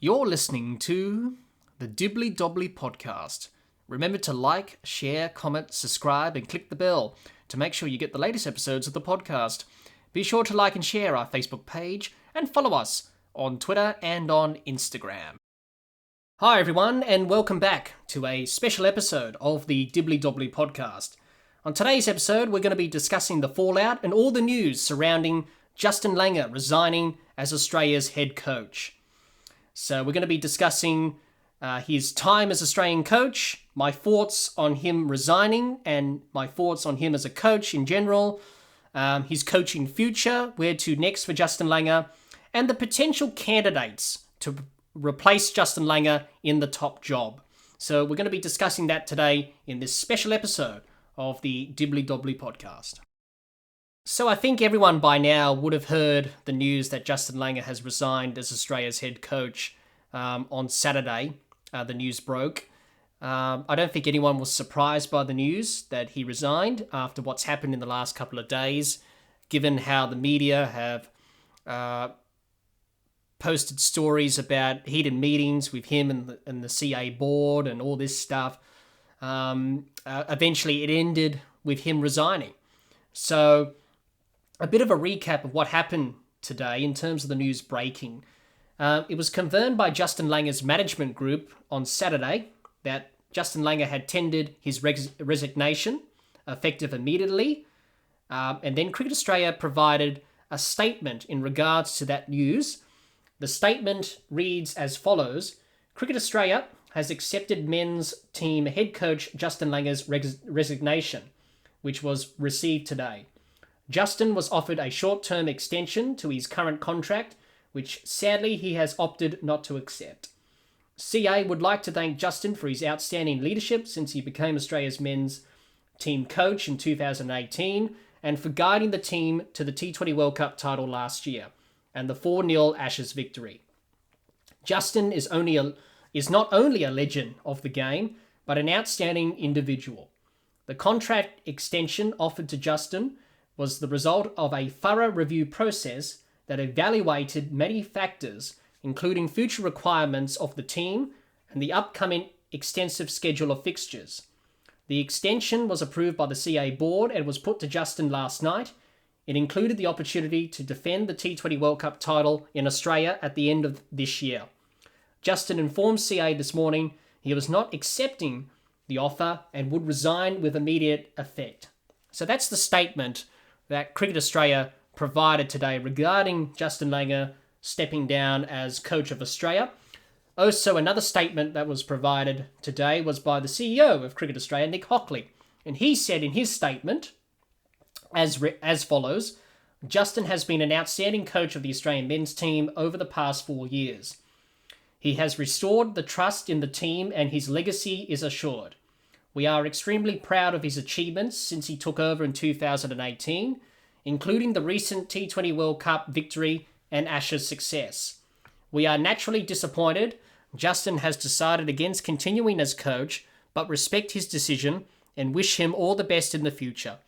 You're listening to the Dibbly Dobbly Podcast. Remember to like, share, comment, subscribe, and click the bell to make sure you get the latest episodes of the podcast. Be sure to like and share our Facebook page and follow us on Twitter and on Instagram. Hi everyone, and welcome back to a special episode of the Dibbly Dobbly Podcast. On today's episode, we're going to be discussing the fallout and all the news surrounding Justin Langer resigning as Australia's head coach. So we're going to be discussing his time as Australian coach, my thoughts on him resigning, and my thoughts on him as a coach in general, his coaching future, where to next for Justin Langer, and the potential candidates to replace Justin Langer in the top job. So we're going to be discussing that today in this special episode of the Dibbly Dobbly Podcast. So I think everyone by now would have heard the news that Justin Langer has resigned as Australia's head coach on Saturday. The news broke. I don't think anyone was surprised by the news that he resigned after what's happened in the last couple of days, given how the media have posted stories about heated meetings with him and the CA board and all this stuff. Eventually it ended with him resigning. So a bit of a recap of what happened today in terms of the news breaking. It was confirmed by Justin Langer's management group on Saturday that Justin Langer had tendered his resignation, effective immediately. And then Cricket Australia provided a statement in regards to that news. The statement reads as follows: Cricket Australia has accepted men's team head coach Justin Langer's resignation, which was received today. Justin was offered a short-term extension to his current contract, which sadly he has opted not to accept. CA would like to thank Justin for his outstanding leadership since he became Australia's men's team coach in 2018 and for guiding the team to the T20 World Cup title last year and the 4-0 Ashes victory. Justin is not only a legend of the game, but an outstanding individual. The contract extension offered to Justin was the result of a thorough review process that evaluated many factors, including future requirements of the team and the upcoming extensive schedule of fixtures. The extension was approved by the CA board and was put to Justin last night. It included the opportunity to defend the T20 World Cup title in Australia at the end of this year. Justin informed CA this morning he was not accepting the offer and would resign with immediate effect. So that's the statement that Cricket Australia provided today regarding Justin Langer stepping down as coach of Australia. Also, another statement that was provided today was by the CEO of Cricket Australia, Nick Hockley. And he said in his statement, as follows: Justin has been an outstanding coach of the Australian men's team over the past 4 years. He has restored the trust in the team and his legacy is assured. We are extremely proud of his achievements since he took over in 2018, including the recent T20 World Cup victory and Ashes success. We are naturally disappointed Justin has decided against continuing as coach, but respect his decision and wish him all the best in the future.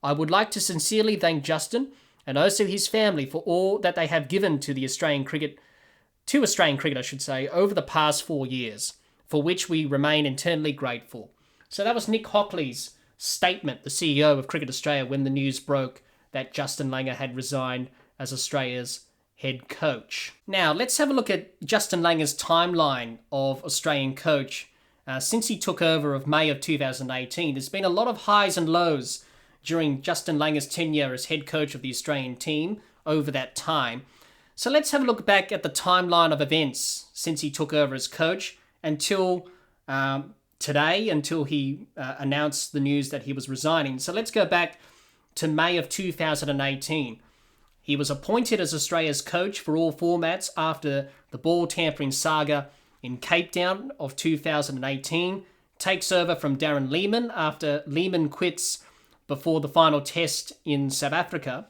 I would like to sincerely thank Justin and also his family for all that they have given to Australian cricket, over the past 4 years, for which we remain eternally grateful. So that was Nick Hockley's statement, the CEO of Cricket Australia, when the news broke that Justin Langer had resigned as Australia's head coach. Now, let's have a look at Justin Langer's timeline of Australian coach. Since he took over of May of 2018, there's been a lot of highs and lows during Justin Langer's tenure as head coach of the Australian team over that time. So let's have a look back at the timeline of events since he took over as coach until today, until he announced the news that he was resigning. So let's go back to May of 2018. He was appointed as Australia's coach for all formats after the ball tampering saga in Cape Town of 2018, takes over from Darren Lehmann after Lehmann quits before the final test in South Africa.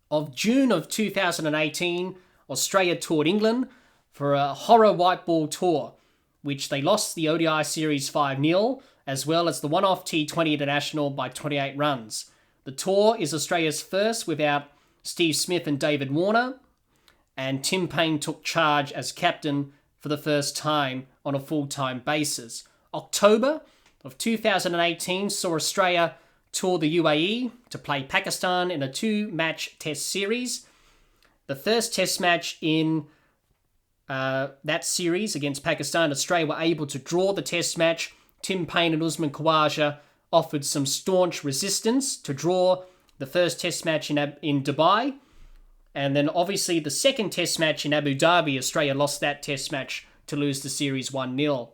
Of June of 2018, Australia toured England for a horror white ball tour, which they lost the ODI series 5-0, as well as the one-off T20 International by 28 runs. The tour is Australia's first without Steve Smith and David Warner. and Tim Paine took charge as captain for the first time on a full-time basis. October of 2018 saw Australia tour the UAE to play Pakistan in a 2-match test series. The first test match in that series against Pakistan, Australia were able to draw the test match. Tim Paine and Usman Khawaja offered some staunch resistance to draw the first test match in Dubai. And then obviously the second test match in Abu Dhabi, Australia lost that test match to lose the series 1-0.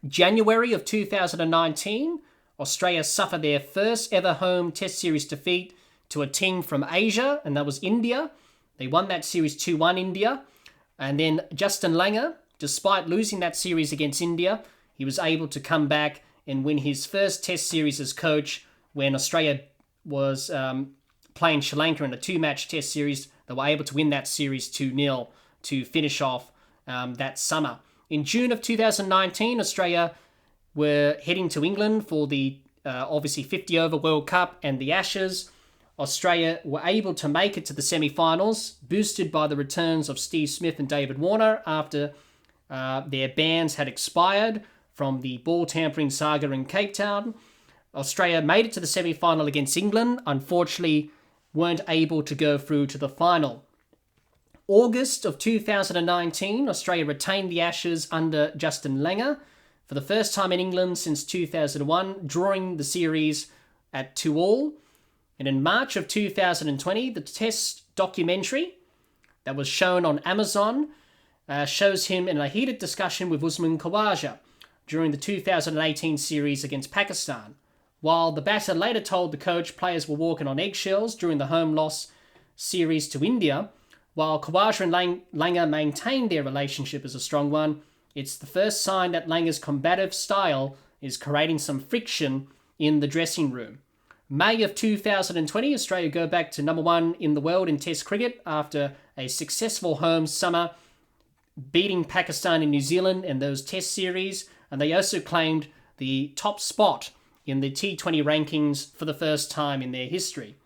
January of 2019, Australia suffered their first ever home test series defeat to a team from Asia, and that was India. They won that series 2-1 India. And then Justin Langer, despite losing that series against India, he was able to come back and win his first test series as coach when Australia was playing Sri Lanka in a 2-match test series. They were able to win that series 2-0 to finish off that summer. In June of 2019, Australia were heading to England for the obviously 50-over World Cup and the Ashes. Australia were able to make it to the semi-finals, boosted by the returns of Steve Smith and David Warner after their bans had expired from the ball tampering saga in Cape Town. Australia made it to the semi-final against England, unfortunately weren't able to go through to the final. August of 2019, Australia retained the Ashes under Justin Langer for the first time in England since 2001, drawing the series at 2-2. And in March of 2020, the Test documentary that was shown on Amazon shows him in a heated discussion with Usman Khawaja during the 2018 series against Pakistan. While the batter later told the coach players were walking on eggshells during the home loss series to India, while Khawaja and Langer maintained their relationship as a strong one, it's the first sign that Langer's combative style is creating some friction in the dressing room. May of 2020, Australia go back to number 1 in the world in Test cricket after a successful home summer, beating Pakistan and New Zealand in those Test series, and they also claimed the top spot in the T20 rankings for the first time in their history.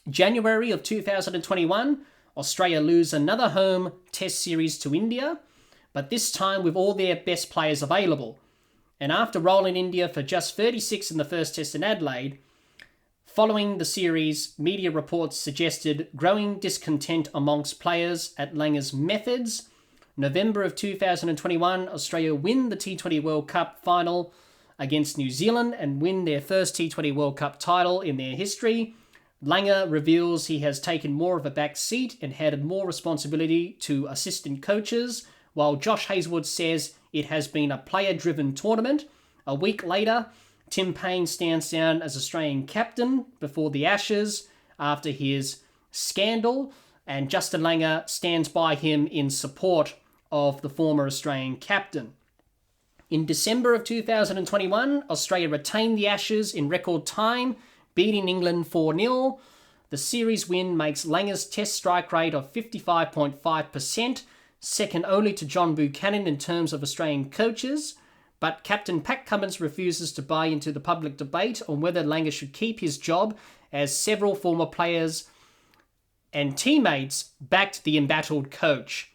January of 2021, Australia lose another home Test series to India, but this time with all their best players available. And after rolling India for just 36 in the first Test in Adelaide, following the series, media reports suggested growing discontent amongst players at Langer's methods. November of 2021, Australia win the T20 World Cup final against New Zealand and win their first T20 World Cup title in their history. Langer reveals he has taken more of a back seat and handed more responsibility to assistant coaches, while Josh Hazlewood says it has been a player-driven tournament. A week later, Tim Paine stands down as Australian captain before the Ashes after his scandal, and Justin Langer stands by him in support of the former Australian captain. In December of 2021, Australia retained the Ashes in record time, beating England 4-0. The series win makes Langer's test strike rate of 55.5%, second only to John Buchanan in terms of Australian coaches. But Captain Pat Cummins refuses to buy into the public debate on whether Langer should keep his job, as several former players and teammates backed the embattled coach.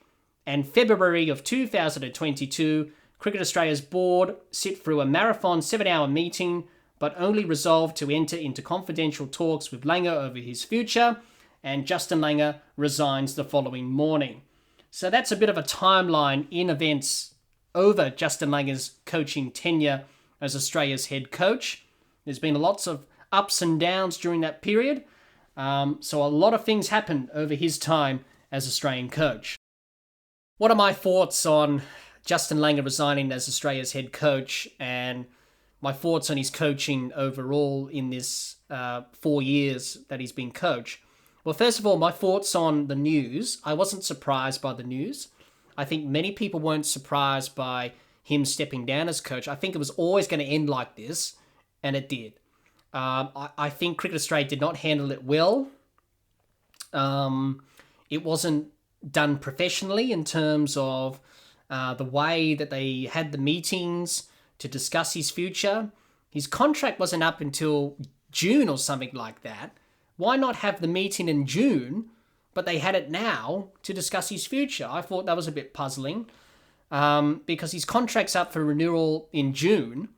And February of 2022, Cricket Australia's board sit through a marathon 7-hour meeting, but only resolved to enter into confidential talks with Langer over his future, and Justin Langer resigns the following morning. So that's a bit of a timeline in events over Justin Langer's coaching tenure as Australia's head coach. There's been lots of ups and downs during that period, so a lot of things happened over his time as Australian coach. What are my thoughts on Justin Langer resigning as Australia's head coach, and my thoughts on his coaching overall in this 4 years that he's been coach? Well, first of all, my thoughts on the news. I wasn't surprised by the news. I think many people weren't surprised by him stepping down as coach. I think it was always going to end like this, and it did. I think Cricket Australia did not handle it well. It wasn't done professionally in terms of the way that they had the meetings to discuss his future. His contract wasn't up until June or something like that. Why not have the meeting in June, but they had it now to discuss his future. I thought that was a bit puzzling because his contract's up for renewal in June.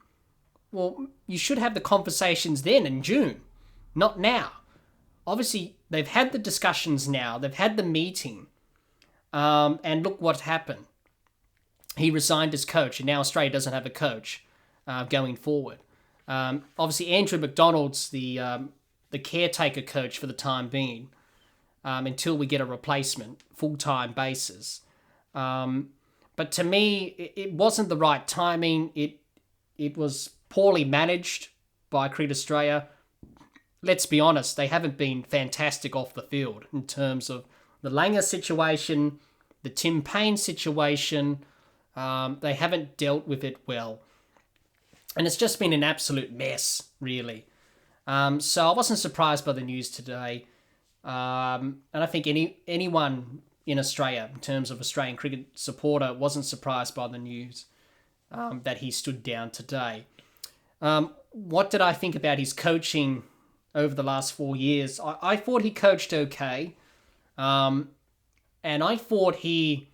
Well, you should have the conversations then in June, not now. Obviously, they've had the discussions now. They've had the meeting. And look what happened. He resigned as coach, and now Australia doesn't have a coach going forward. Obviously, Andrew McDonald's the caretaker coach for the time being until we get a replacement, full-time basis. But to me, it wasn't the right timing. It was poorly managed by Cricket Australia. Let's be honest, they haven't been fantastic off the field in terms of the Langer situation, the Tim Paine situation. They haven't dealt with it well. And it's just been an absolute mess, really. So I wasn't surprised by the news today. And I think anyone in Australia, in terms of Australian cricket supporter, wasn't surprised by the news that he stood down today. What did I think about his coaching over the last 4 years? I thought he coached okay. And I thought he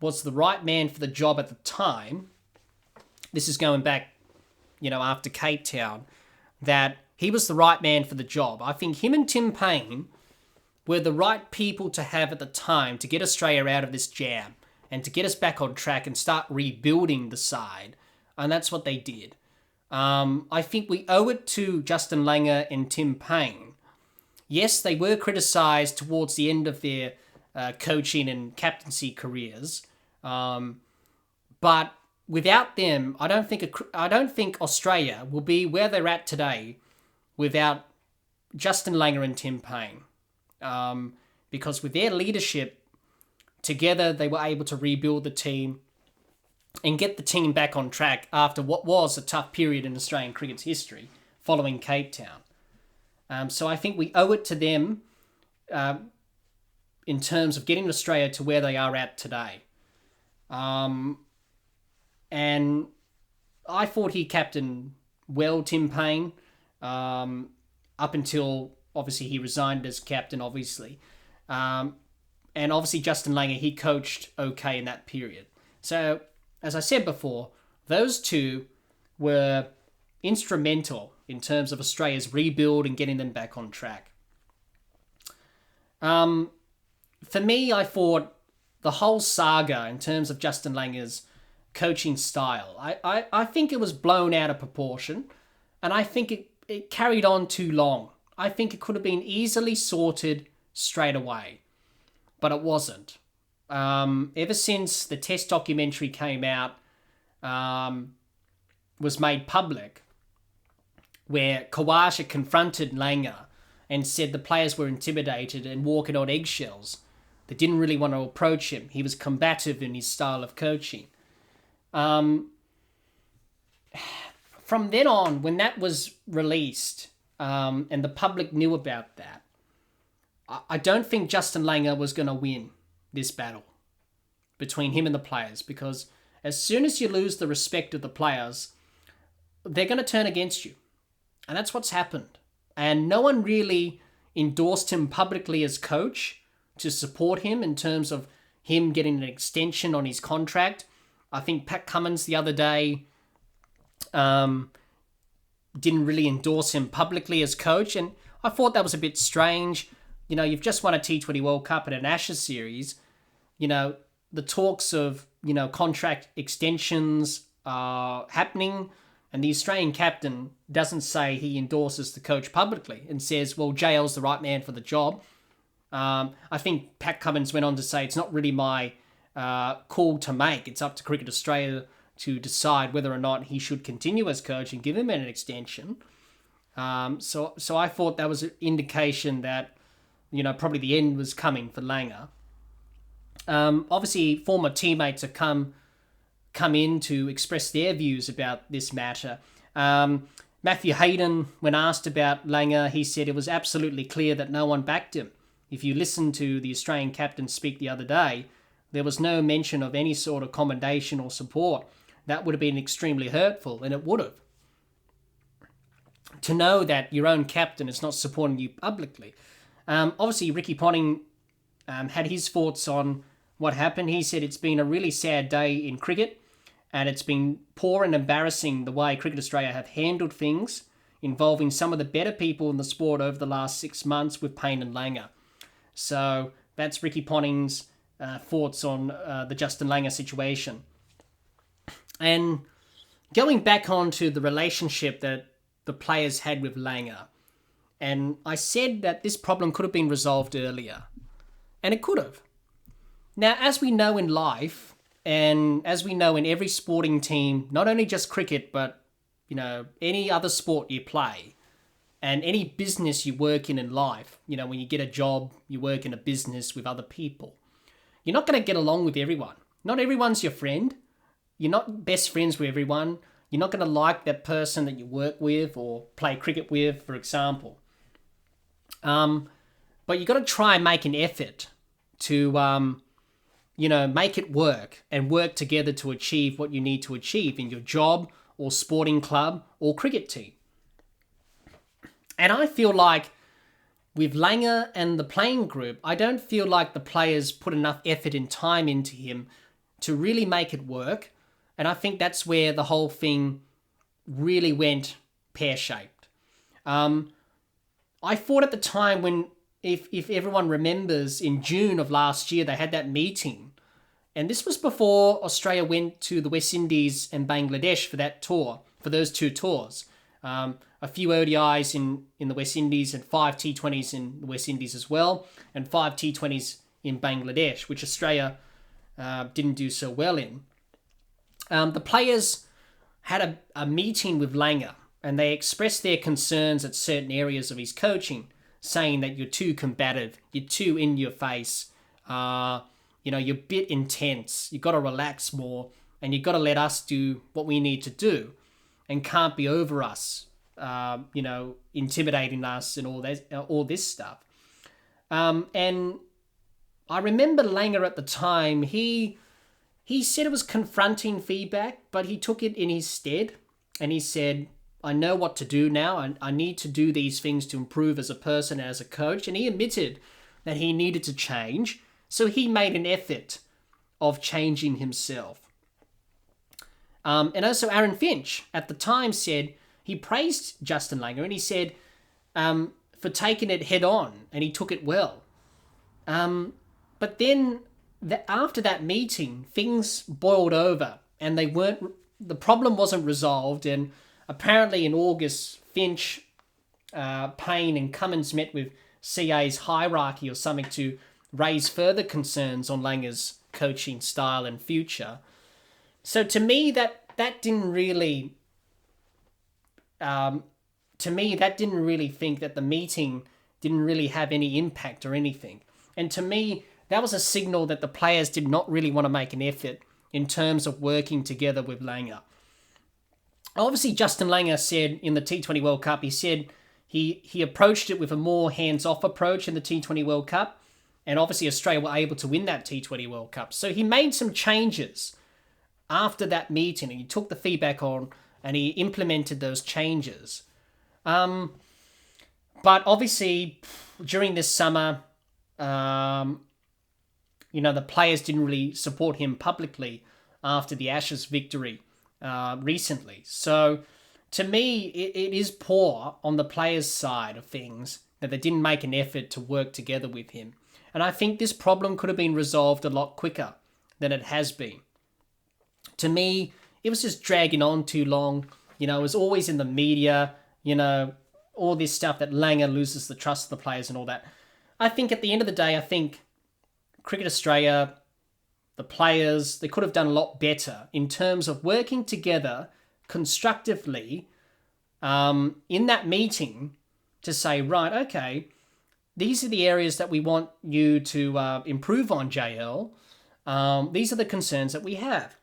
was the right man for the job at the time. This is going back, after Cape Town, that he was the right man for the job. I think him and Tim Paine were the right people to have at the time to get Australia out of this jam and to get us back on track and start rebuilding the side. And that's what they did. I think we owe it to Justin Langer and Tim Paine. Yes, they were criticised towards the end of their coaching and captaincy careers, but without them, I don't think Australia will be where they're at today without Justin Langer and Tim Paine, because with their leadership together, they were able to rebuild the team and get the team back on track after what was a tough period in Australian cricket's history following Cape Town. So I think we owe it to them in terms of getting Australia to where they are at today. And I thought he captained well, Tim Paine, up until obviously he resigned as captain, obviously. And obviously Justin Langer, he coached okay in that period. So, as I said before, those two were instrumental in terms of Australia's rebuild and getting them back on track. For me, I thought the whole saga in terms of Justin Langer's coaching style, I think it was blown out of proportion, and I think it carried on too long. I think it could have been easily sorted straight away, but it wasn't. Ever since the Test documentary came out, was made public, where Kawasha confronted Langer and said the players were intimidated and walking on eggshells. They didn't really want to approach him. He was combative in his style of coaching. From then on, when that was released, and the public knew about that, I don't think Justin Langer was going to win this battle between him and the players, because as soon as you lose the respect of the players, they're going to turn against you. And that's what's happened. And no one really endorsed him publicly as coach to support him in terms of him getting an extension on his contract. I think Pat Cummins the other day didn't really endorse him publicly as coach, and I thought that was a bit strange. You've just won a T20 World Cup and an Ashes series. The talks of, contract extensions are happening, and the Australian captain doesn't say he endorses the coach publicly and says, well, JL's the right man for the job. I think Pat Cummins went on to say, it's not really my call to make. It's up to Cricket Australia to decide whether or not he should continue as coach and give him an extension. So I thought that was an indication that, probably the end was coming for Langer. Obviously, former teammates have come in to express their views about this matter. Matthew Hayden, when asked about Langer, he said it was absolutely clear that no one backed him. If you listen to the Australian captain speak the other day, there was no mention of any sort of commendation or support. That would have been extremely hurtful, and it would have. To know that your own captain is not supporting you publicly. Obviously, Ricky Ponting had his thoughts on what happened. He said it's been a really sad day in cricket, and it's been poor and embarrassing the way Cricket Australia have handled things involving some of the better people in the sport over the last 6 months with Payne and Langer. So that's Ricky Ponting's thoughts on the Justin Langer situation. And going back onto the relationship that the players had with Langer, and I said that this problem could have been resolved earlier, and it could have. Now, as we know in life, and as we know in every sporting team, not only just cricket, but any other sport you play, and any business you work in life, when you get a job, you work in a business with other people, you're not going to get along with everyone. Not everyone's your friend. You're not best friends with everyone. You're not going to like that person that you work with or play cricket with, for example. But you've got to try and make an effort to, make it work and work together to achieve what you need to achieve in your job or sporting club or cricket team. And I feel like with Langer and the playing group, I don't feel like the players put enough effort and time into him to really make it work. And I think that's where the whole thing really went pear-shaped. I thought at the time when, if everyone remembers, in June of last year, they had that meeting. And this was before Australia went to the West Indies and Bangladesh for that tour, for those two tours. A few ODIs in the West Indies and 5 T20s in the West Indies as well, and 5 T20s in Bangladesh, which Australia didn't do so well in. The players had a meeting with Langer, and they expressed their concerns at certain areas of his coaching, saying that you're too combative, you're too in your face, you're a bit intense, you've got to relax more, and you've got to let us do what we need to do, and can't be over us, intimidating us and all this stuff. And I remember Langer at the time, he said it was confronting feedback, but he took it in his stead, and he said, I know what to do now. I need to do these things to improve as a person, as a coach. And he admitted that he needed to change. So he made an effort of changing himself. And also Aaron Finch at the time said, he praised Justin Langer, and he said, for taking it head on, and he took it well. But then after that meeting, things boiled over, and the problem wasn't resolved. And apparently in August, Finch, Payne and Cummins met with CA's hierarchy or something to raise further concerns on Langer's coaching style and future. So to me, that didn't really think that the meeting didn't really have any impact or anything. And to me, that was a signal that the players did not really want to make an effort in terms of working together with Langer. Obviously, Justin Langer said in the T20 World Cup, he said he approached it with a more hands-off approach in the T20 World Cup, and obviously Australia were able to win that T20 World Cup. So he made some changes after that meeting, and he took the feedback on, and he implemented those changes. But obviously, during this summer, the players didn't really support him publicly after the Ashes victory recently. So to me, it is poor on the players' side of things that they didn't make an effort to work together with him. And I think this problem could have been resolved a lot quicker than it has been. To me, it was just dragging on too long. It was always in the media, all this stuff that Langer loses the trust of the players and all that. I think at the end of the day, Cricket Australia, the players, they could have done a lot better in terms of working together constructively in that meeting to say, right, okay, these are the areas that we want you to improve on, JL. These are the concerns that we have.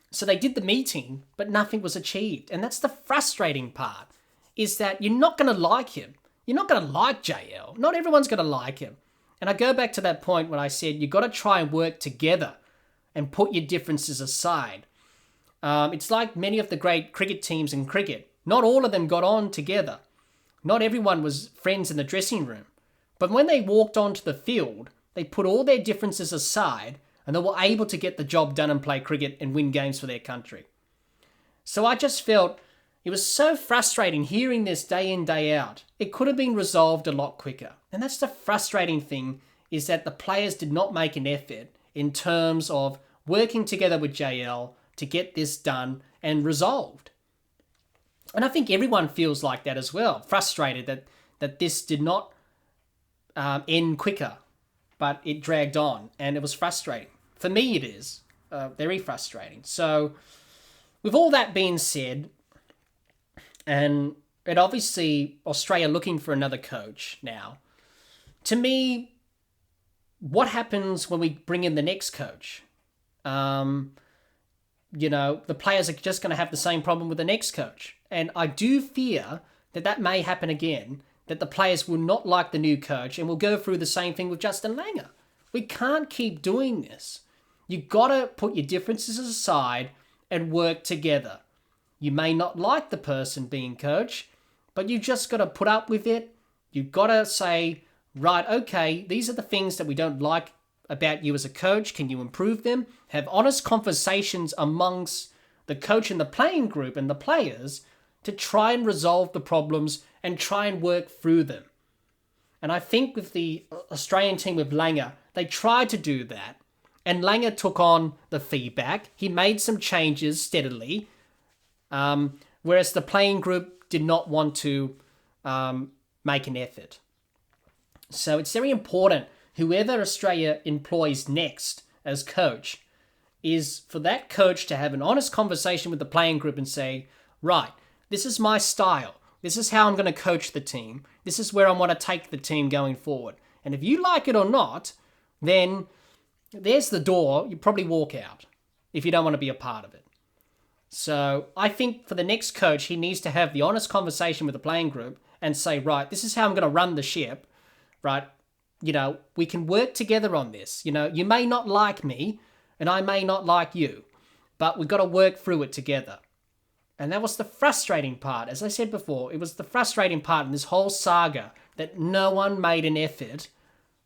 So they did the meeting, but nothing was achieved. And that's the frustrating part, is that you're not going to like him. You're not going to like JL. Not everyone's going to like him. And I go back to that point when I said you've got to try and work together and put your differences aside. It's like many of the great cricket teams in cricket. Not all of them got on together. Not everyone was friends in the dressing room. But when they walked onto the field, they put all their differences aside and they were able to get the job done and play cricket and win games for their country. So I just felt it was so frustrating hearing this day in, day out. It could have been resolved a lot quicker. And that's the frustrating thing, is that the players did not make an effort in terms of working together with JL to get this done and resolved. And I think everyone feels like that as well, frustrated that this did not end quicker, but it dragged on and it was frustrating. For me, it is very frustrating. So with all that being said, and obviously Australia looking for another coach now, to me, what happens when we bring in the next coach? The players are just going to have the same problem with the next coach. And I do fear that may happen again, that the players will not like the new coach and will go through the same thing with Justin Langer. We can't keep doing this. You've got to put your differences aside and work together. You may not like the person being coach, but you just got to put up with it. You've got to say, right, okay, these are the things that we don't like about you as a coach. Can you improve them? Have honest conversations amongst the coach and the playing group and the players to try and resolve the problems and try and work through them. And I think with the Australian team with Langer, they tried to do that. And Langer took on the feedback. He made some changes steadily, whereas the playing group did not want to make an effort. So it's very important, whoever Australia employs next as coach, is for that coach to have an honest conversation with the playing group and say, right, this is my style. This is how I'm going to coach the team. This is where I want to take the team going forward. And if you like it or not, then there's the door. You probably walk out if you don't want to be a part of it. So I think for the next coach, he needs to have the honest conversation with the playing group and say, right, this is how I'm going to run the ship, right? We can work together on this. You may not like me and I may not like you, but we've got to work through it together. And that was the frustrating part. As I said before, it was the frustrating part in this whole saga that no one made an effort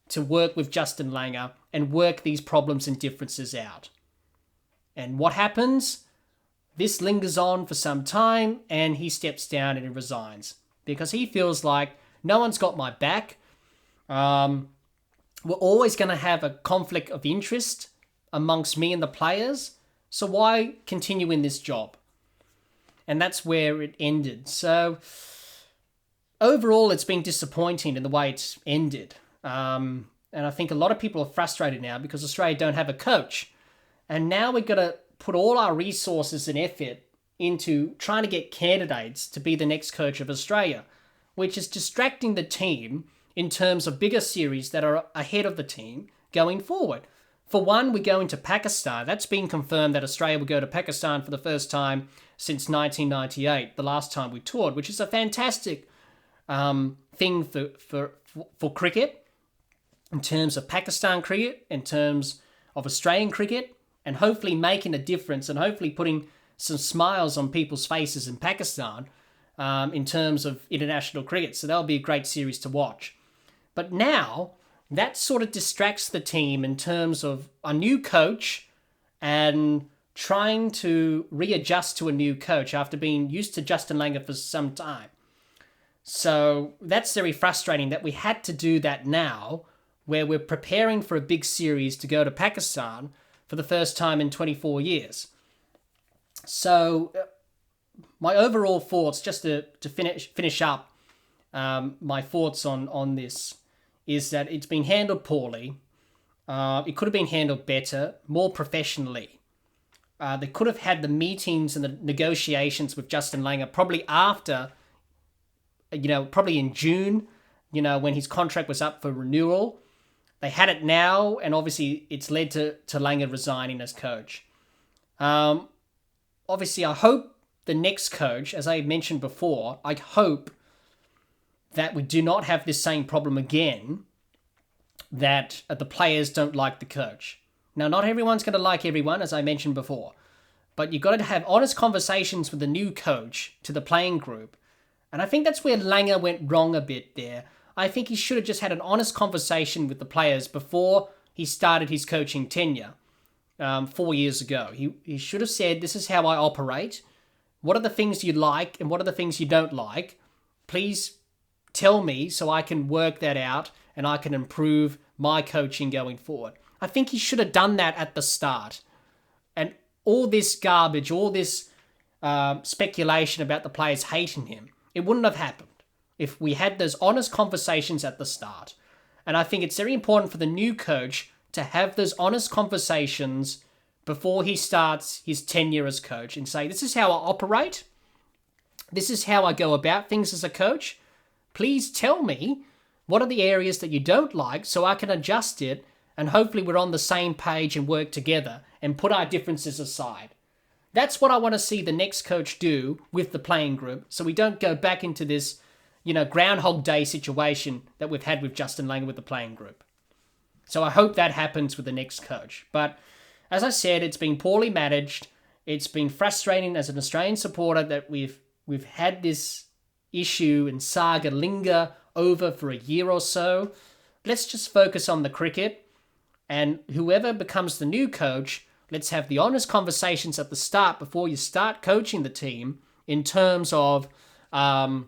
to work with Justin Langer and work these problems and differences out. And what happens? This lingers on for some time and he steps down and he resigns because he feels like no one's got my back. We're always going to have a conflict of interest amongst me and the players. So why continue in this job? And that's where it ended. So overall, it's been disappointing in the way it's ended. And I think a lot of people are frustrated now because Australia don't have a coach. And now we've got to put all our resources and effort into trying to get candidates to be the next coach of Australia, which is distracting the team in terms of bigger series that are ahead of the team going forward. For one, we go into Pakistan. That's been confirmed that Australia will go to Pakistan for the first time since 1998, the last time we toured, which is a fantastic thing for cricket, in terms of Pakistan cricket, in terms of Australian cricket, and hopefully making a difference and hopefully putting some smiles on people's faces in Pakistan in terms of international cricket. So that'll be a great series to watch. But now, that sort of distracts the team in terms of a new coach and trying to readjust to a new coach after being used to Justin Langer for some time. So that's very frustrating that we had to do that now, where we're preparing for a big series to go to Pakistan for the first time in 24 years. So my overall thoughts, just to finish up my thoughts on this, is that it's been handled poorly. It could have been handled better, more professionally. They could have had the meetings and the negotiations with Justin Langer probably after, probably in June, when his contract was up for renewal. They had it now, and obviously it's led to Langer resigning as coach. Obviously, I hope the next coach, as I mentioned before, I hope that we do not have this same problem again, that the players don't like the coach. Now, not everyone's going to like everyone, as I mentioned before, but you've got to have honest conversations with the new coach to the playing group. And I think that's where Langer went wrong a bit there. I think he should have just had an honest conversation with the players before he started his coaching tenure 4 years ago. He should have said, this is how I operate. What are the things you like and what are the things you don't like? Please tell me so I can work that out and I can improve my coaching going forward. I think he should have done that at the start. And all this garbage, all this speculation about the players hating him, it wouldn't have happened if we had those honest conversations at the start. And I think it's very important for the new coach to have those honest conversations before he starts his tenure as coach and say, this is how I operate. This is how I go about things as a coach. Please tell me what are the areas that you don't like so I can adjust it, and hopefully we're on the same page and work together and put our differences aside. That's what I want to see the next coach do with the playing group, so we don't go back into this, Groundhog Day situation that we've had with Justin Langer with the playing group. So I hope that happens with the next coach. But as I said, it's been poorly managed. It's been frustrating as an Australian supporter that we've had this issue and saga linger over for a year or so. Let's just focus on the cricket, and whoever becomes the new coach, let's have the honest conversations at the start before you start coaching the team in terms of, my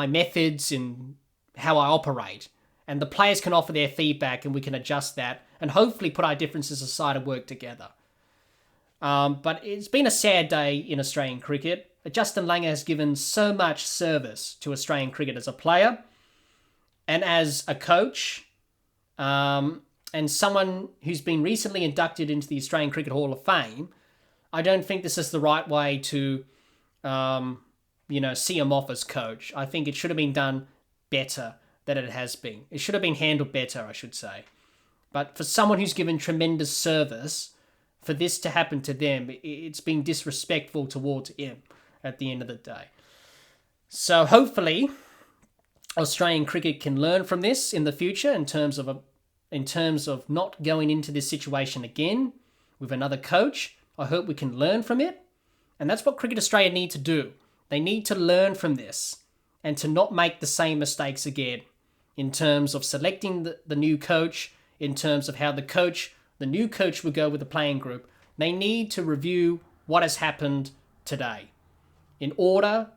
methods and how I operate. And the players can offer their feedback and we can adjust that and hopefully put our differences aside and work together. But it's been a sad day in Australian cricket. Justin Langer has given so much service to Australian cricket as a player and as a coach, and someone who's been recently inducted into the Australian Cricket Hall of Fame. I don't think this is the right way to, see him off as coach. I think it should have been done better than it has been. It should have been handled better, I should say. But for someone who's given tremendous service, for this to happen to them, it's been disrespectful towards him at the end of the day. So hopefully, Australian cricket can learn from this in the future in terms of not going into this situation again with another coach. I hope we can learn from it. And that's what Cricket Australia need to do. They need to learn from this and to not make the same mistakes again in terms of selecting the new coach, in terms of how the new coach would go with the playing group. They need to review what has happened today in order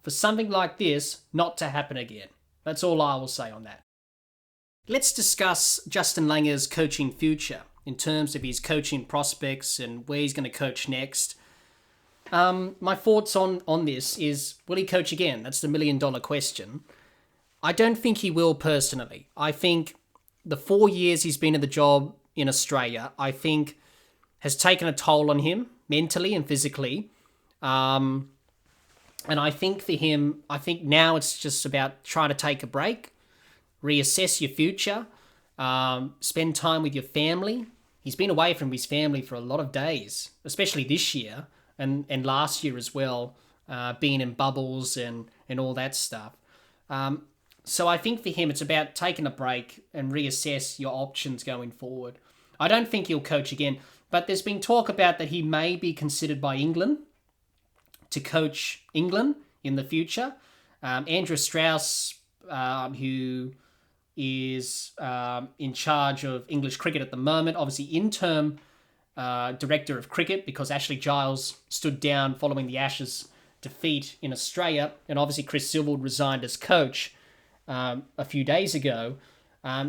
for something like this not to happen again. That's all I will say on that. Let's discuss Justin Langer's coaching future in terms of his coaching prospects and where he's going to coach next. My thoughts on this is, will he coach again? That's the $1 million question. I don't think he will personally. I think the 4 years he's been in the job in Australia, I think has taken a toll on him mentally and physically. And I think for him, now it's just about trying to take a break, reassess your future, spend time with your family. He's been away from his family for a lot of days, especially this year and last year as well, being in bubbles and all that stuff. So I think for him, it's about taking a break and reassess your options going forward. I don't think he'll coach again, but there's been talk about that he may be considered by England to coach England in the future. Andrew Strauss, who is in charge of English cricket at the moment, obviously interim director of cricket because Ashley Giles stood down following the Ashes defeat in Australia, and obviously Chris Silverwood resigned as coach a few days ago.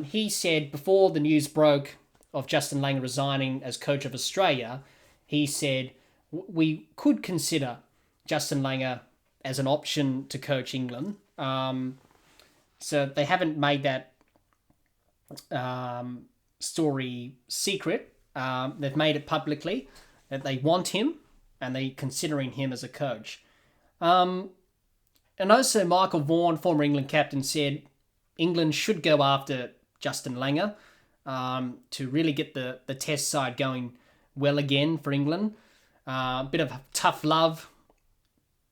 He said before the news broke of Justin Langer resigning as coach of Australia, he said we could consider Justin Langer as an option to coach England. So they haven't made that story secret. They've made it publicly that they want him and they're considering him as a coach. And also Michael Vaughan, former England captain, said England should go after Justin Langer to really get the test side going well again for England. A bit of tough love.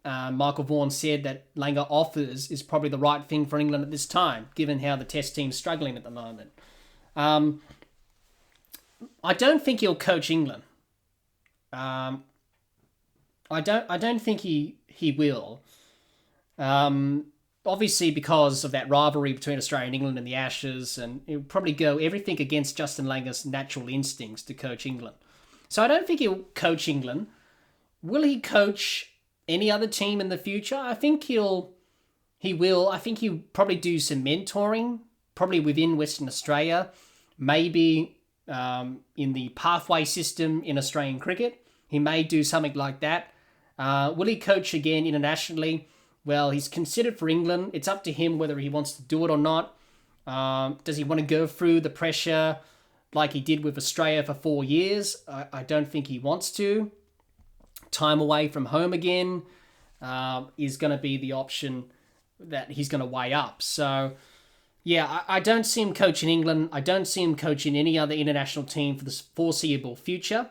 Michael Vaughan said that Langer offers is probably the right thing for England at this time, given how the test team's struggling at the moment. I don't think he'll coach England. I don't think he will. obviously because of that rivalry between Australia and England in the Ashes, and it would probably go everything against Justin Langer's natural instincts to coach England. So I don't think he'll coach England. Will he coach any other team in the future? I think he will. I think he'll probably do some mentoring, probably within Western Australia, maybe in the pathway system in Australian cricket. He may do something like that. Will he coach again internationally? Well, he's considered for England. It's up to him whether he wants to do it or not. Does he want to go through the pressure like he did with Australia for 4 years? I don't think he wants to. Time away from home again is going to be the option that he's going to weigh up. So, yeah, I don't see him coaching England. I don't see him coaching any other international team for the foreseeable future.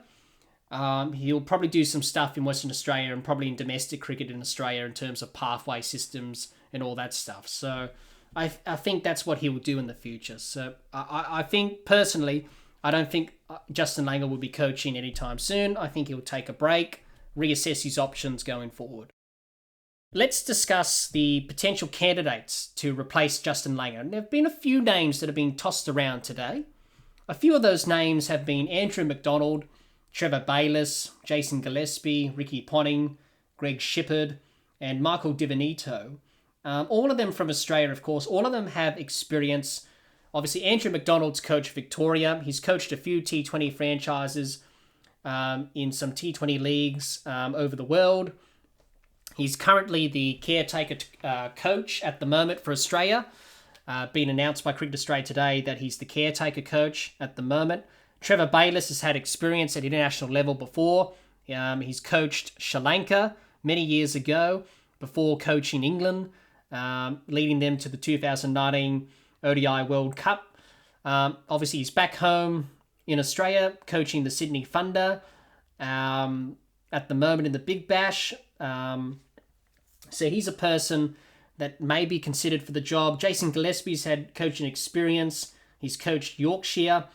He'll probably do some stuff in Western Australia and probably in domestic cricket in Australia in terms of pathway systems and all that stuff. So I think that's what he will do in the future. So I think, personally, I don't think Justin Langer will be coaching anytime soon. I think he'll take a break, reassess his options going forward. Let's discuss the potential candidates to replace Justin Langer. And there have been a few names that have been tossed around today. A few of those names have been Andrew McDonald, Trevor Bayliss, Jason Gillespie, Ricky Ponting, Greg Shipperd, and Michael Divinito. All of them from Australia, of course. All of them have experience. Obviously, Andrew McDonald's coached Victoria. He's coached a few T20 franchises in some T20 leagues over the world. He's currently the caretaker coach at the moment for Australia. Been announced by Cricket Australia today that he's the caretaker coach at the moment. Trevor Bayliss has had experience at international level before. He's coached Sri Lanka many years ago before coaching England, leading them to the 2019 ODI World Cup. Obviously, he's back home in Australia coaching the Sydney Thunder at the moment in the Big Bash. So he's a person that may be considered for the job. Jason Gillespie's had coaching experience. He's coached Yorkshire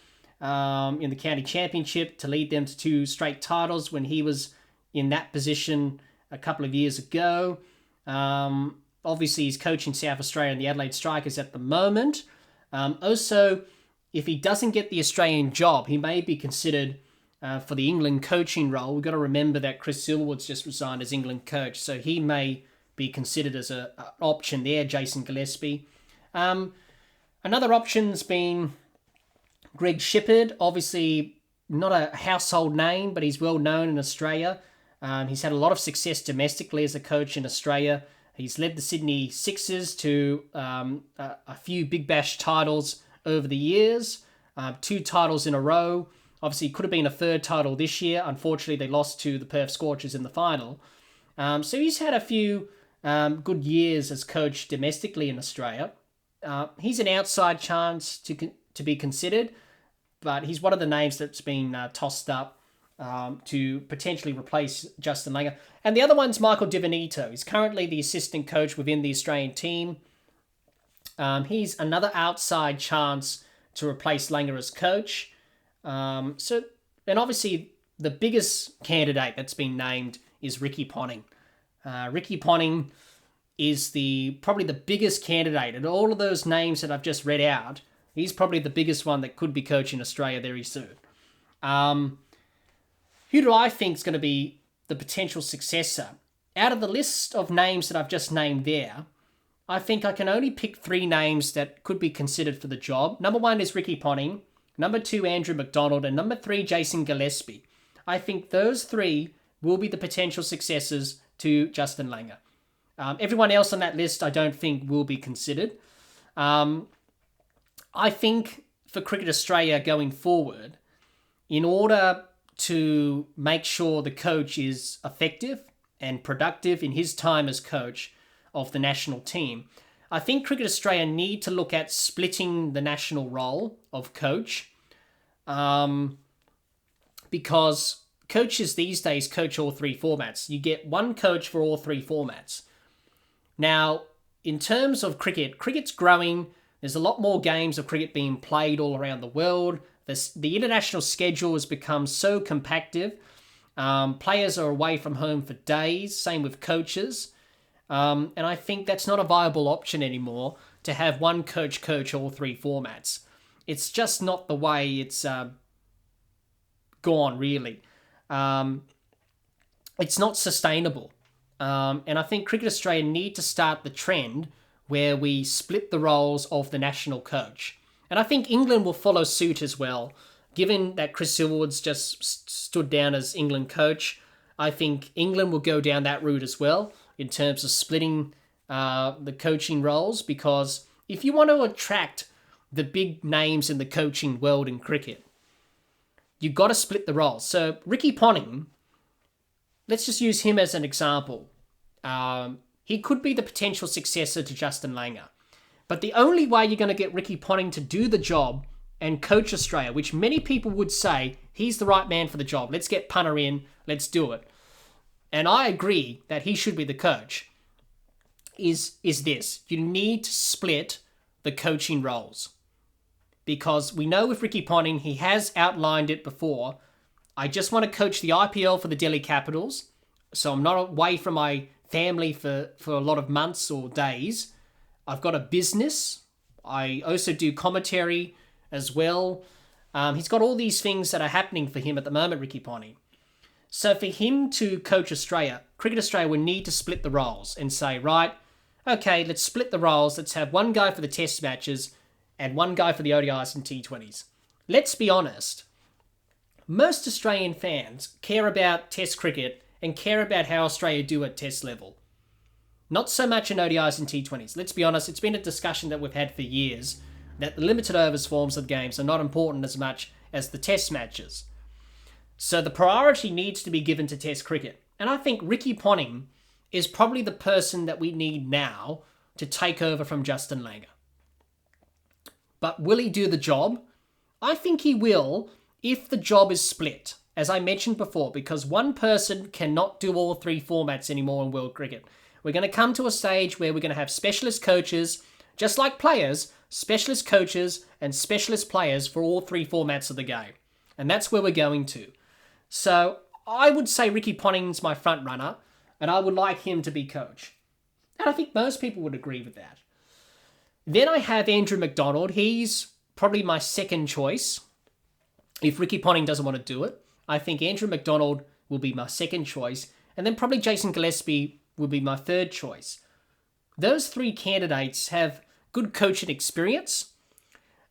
in the county championship to lead them to 2 straight titles when he was in that position a couple of years ago. Obviously, he's coaching South Australia and the Adelaide Strikers at the moment. Also, if he doesn't get the Australian job, he may be considered for the England coaching role. We've got to remember that Chris Silverwood's just resigned as England coach, so he may be considered as an option there, Jason Gillespie. Another option's been Greg Shipperd, obviously not a household name, but he's well known in Australia. He's had a lot of success domestically as a coach in Australia. He's led the Sydney Sixers to a few Big Bash titles over the years, 2 titles in a row. Obviously, it could have been a 3rd title this year. Unfortunately, they lost to the Perth Scorchers in the final. So he's had a few good years as coach domestically in Australia. He's an outside chance to be considered, but he's one of the names that's been tossed up to potentially replace Justin Langer. And the other one's Michael Divinito. He's currently the assistant coach within the Australian team. He's another outside chance to replace Langer as coach. And obviously the biggest candidate that's been named is Ricky Ponting. Ricky Ponting is probably the biggest candidate. And all of those names that I've just read out, he's probably the biggest one that could be coaching Australia very soon. Who do I think is going to be the potential successor? Out of the list of names that I've just named there, I think I can only pick 3 names that could be considered for the job. Number 1 is Ricky Ponting. Number 2, Andrew McDonald. And number 3, Jason Gillespie. I think those 3 will be the potential successors to Justin Langer. Everyone else on that list I don't think will be considered. I think for Cricket Australia going forward, in order to make sure the coach is effective and productive in his time as coach of the national team, I think Cricket Australia need to look at splitting the national role of coach, because coaches these days coach all 3 formats. You get one coach for all 3 formats. Now, in terms of cricket, cricket's growing. There's a lot more games of cricket being played all around the world. The international schedule has become so compacted. Players are away from home for days. Same with coaches. And I think that's not a viable option anymore to have one coach all three formats. It's just not the way it's gone, really. It's not sustainable. And I think Cricket Australia need to start the trend where we split the roles of the national coach. And I think England will follow suit as well. Given that Chris Silverwood's just stood down as England coach, I think England will go down that route as well in terms of splitting the coaching roles, because if you want to attract the big names in the coaching world in cricket, you've got to split the roles. So Ricky Ponting, let's just use him as an example. He could be the potential successor to Justin Langer. But the only way you're going to get Ricky Ponting to do the job and coach Australia, which many people would say he's the right man for the job, let's get Punter in, let's do it. And I agree that he should be the coach, is this. You need to split the coaching roles. Because we know with Ricky Ponting, he has outlined it before. I just want to coach the IPL for the Delhi Capitals, so I'm not away from my family for a lot of months or days. I've got a business. I also do commentary as well. He's got all these things that are happening for him at the moment, Ricky Ponting. So for him to coach Australia, Cricket Australia would need to split the roles and say, right, okay, let's split the roles. Let's have one guy for the test matches and one guy for the ODIs and T20s. Let's be honest. Most Australian fans care about test cricket and care about how Australia do at test level. Not so much in ODIs and T20s. Let's be honest, it's been a discussion that we've had for years that the limited overs forms of games are not important as much as the test matches. So the priority needs to be given to test cricket. And I think Ricky Ponting is probably the person that we need now to take over from Justin Langer. But will he do the job? I think he will if the job is split, as I mentioned before, because one person cannot do all three formats anymore in world cricket. We're going to come to a stage where we're going to have specialist coaches, just like players, specialist coaches and specialist players for all three formats of the game. And that's where we're going to. So I would say Ricky Ponting's my front runner, and I would like him to be coach. And I think most people would agree with that. Then I have Andrew McDonald. He's probably my second choice. If Ricky Ponting doesn't want to do it, I think Andrew McDonald will be my second choice. And then probably Jason Gillespie will be my third choice. Those three candidates have good coaching experience,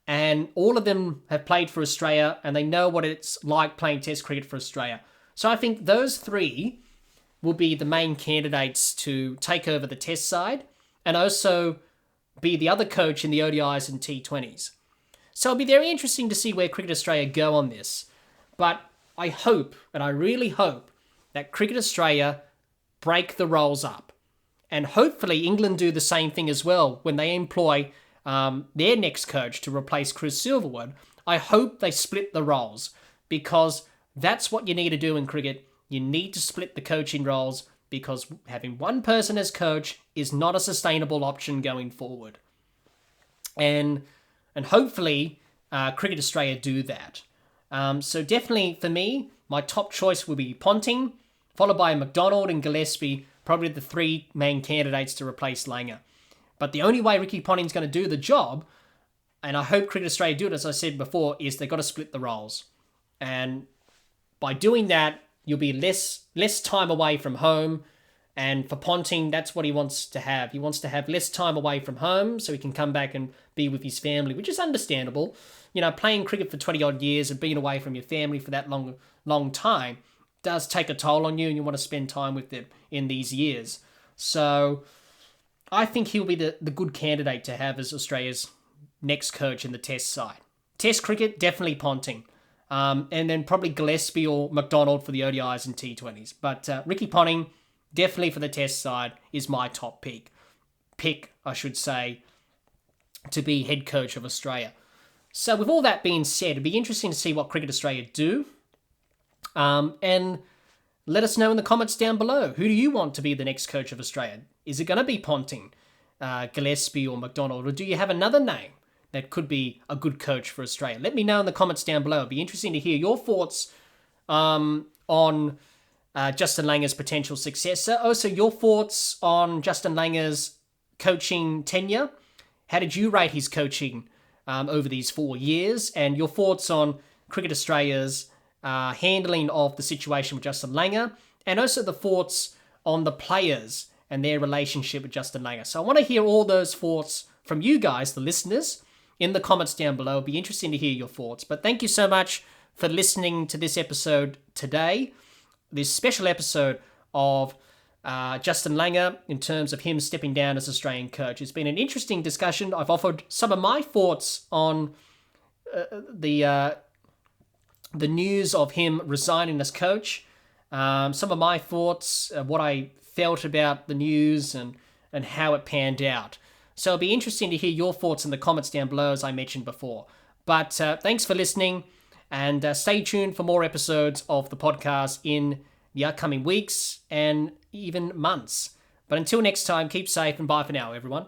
and all of them have played for Australia, and they know what it's like playing Test cricket for Australia. So I think those three will be the main candidates to take over the Test side, and also be the other coach in the ODIs and T20s. So it'll be very interesting to see where Cricket Australia go on this. But I hope, and I really hope, that Cricket Australia break the roles up. And hopefully England do the same thing as well when they employ their next coach to replace Chris Silverwood. I hope they split the roles, because that's what you need to do in cricket. You need to split the coaching roles, because having one person as coach is not a sustainable option going forward. And hopefully Cricket Australia do that. So definitely for me, my top choice will be Ponting, followed by McDonald and Gillespie, probably the three main candidates to replace Langer. But the only way Ricky Ponting's going to do the job, and I hope Cricket Australia do it, as I said before, is they've got to split the roles. And by doing that, you'll be less time away from home. And for Ponting, that's what he wants to have. He wants to have less time away from home so he can come back and be with his family, which is understandable. You know, playing cricket for 20-odd years and being away from your family for that long time does take a toll on you, and you want to spend time with them in these years. So I think he'll be the good candidate to have as Australia's next coach in the Test side. Test cricket, definitely Ponting. And then probably Gillespie or McDonald for the ODIs and T20s. But Ricky Ponting, definitely for the Test side, is my top pick. I should say, to be head coach of Australia. So with all that being said, it'd be interesting to see what Cricket Australia do. And let us know in the comments down below. Who do you want to be the next coach of Australia? Is it going to be Ponting, Gillespie or McDonald? Or do you have another name that could be a good coach for Australia? Let me know in the comments down below. It'd be interesting to hear your thoughts on Justin Langer's potential successor. Also, your thoughts on Justin Langer's coaching tenure. How did you rate his coaching over these 4 years? And your thoughts on Cricket Australia's handling of the situation with Justin Langer, and also the thoughts on the players and their relationship with Justin Langer. So I want to hear all those thoughts from you guys, the listeners, in the comments down below. It'll be interesting to hear your thoughts. But thank you so much for listening to this episode today, this special episode of Justin Langer in terms of him stepping down as Australian coach. It's been an interesting discussion. I've offered some of my thoughts on the news of him resigning as coach, some of my thoughts, what I felt about the news and how it panned out. So it'll be interesting to hear your thoughts in the comments down below, as I mentioned before. But thanks for listening, and stay tuned for more episodes of the podcast in the upcoming weeks and even months. But until next time, keep safe and bye for now, everyone.